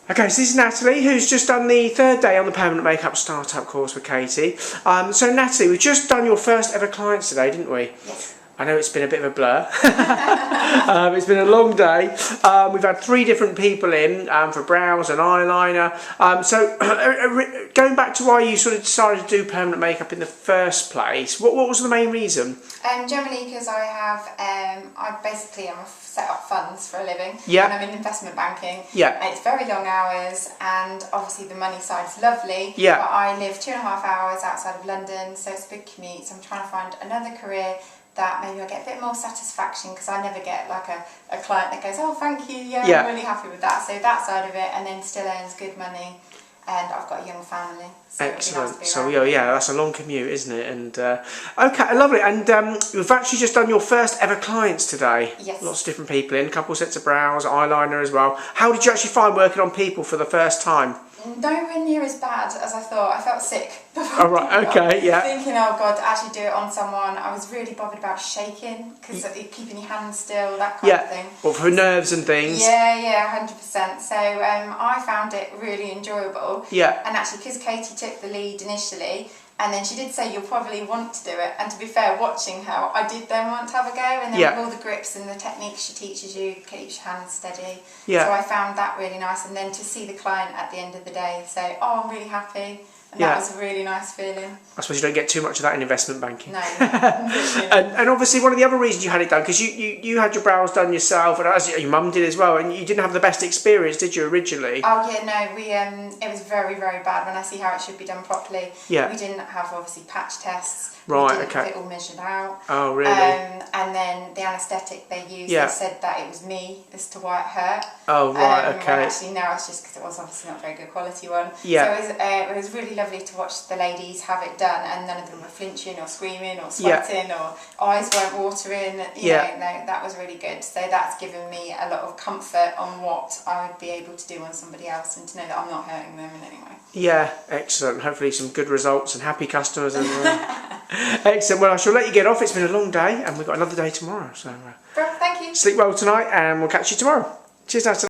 Okay, so this is Natalie, who's just done the 3rd day on the Permanent Makeup Startup course with Katy. So Natalie, we've just done your first ever clients today, didn't we? Yes. I know it's been a bit of a blur. It's been a long day. We've had 3 different people in for brows and eyeliner. So going back to why you sort of decided to do permanent makeup in the first place, what was the main reason? Generally because I have, I'm a set up funds for a living. Yeah. And I'm in investment banking. Yeah. And it's very long hours, and obviously the money side is lovely. Yeah. But I live 2.5 hours outside of London, so it's a big commute. So I'm trying to find another career that maybe I get a bit more satisfaction, because I never get like a client that goes, oh thank you, yeah, I'm really happy with that. So that side of it, and then still earns good money, and I've got a young family. So excellent. So yeah, that's a long commute, isn't it? And okay, lovely. And you've actually just done your first ever clients today. Yes. Lots of different people in, a couple of sets of brows, eyeliner as well. How did you actually find working on people for the first time? Nowhere near as bad as I thought. I felt sick before. Oh right, okay, yeah. Thinking, oh God, to actually do it on someone. I was really bothered about shaking, because keeping your hands still, that kind of thing. Well, for nerves and things. Yeah, 100%. So I found it really enjoyable. Yeah. And actually, because Katy took the lead initially, and then she did say you'll probably want to do it, and to be fair, watching her, I did then want to have a go, and then with all the grips and the techniques she teaches you, keeps your hands steady. Yeah. So I found that really nice, and then to see the client at the end of the day say, oh, I'm really happy, and that was a really nice feeling. I suppose you don't get too much of that in investment banking. No. and obviously one of the other reasons you had it done, because you had your brows done yourself, and as your mum did as well, and you didn't have the best experience, did you, originally? Oh yeah, no, we it was very, very bad. When I see how it should be done properly, we didn't have obviously patch tests. Right, we didn't okay. have it all measured out. Oh, really? And then the anaesthetic they used, they said that it was me as to why it hurt. Oh, right, okay. And actually now it's just because it was obviously not a very good quality one. Yeah. So it was really lovely to watch the ladies have it done, and none of them were flinching or screaming or sweating or eyes weren't watering. You know, no, that was really good. So that's given me a lot of comfort on what I would be able to do on somebody else, and to know that I'm not hurting them in any way. Yeah, excellent. Hopefully some good results and happy customers. And, excellent. Well, I shall let you get off. It's been a long day, and we've got another day tomorrow. So Thank you. Sleep well tonight, and we'll catch you tomorrow. Cheers, Natalie.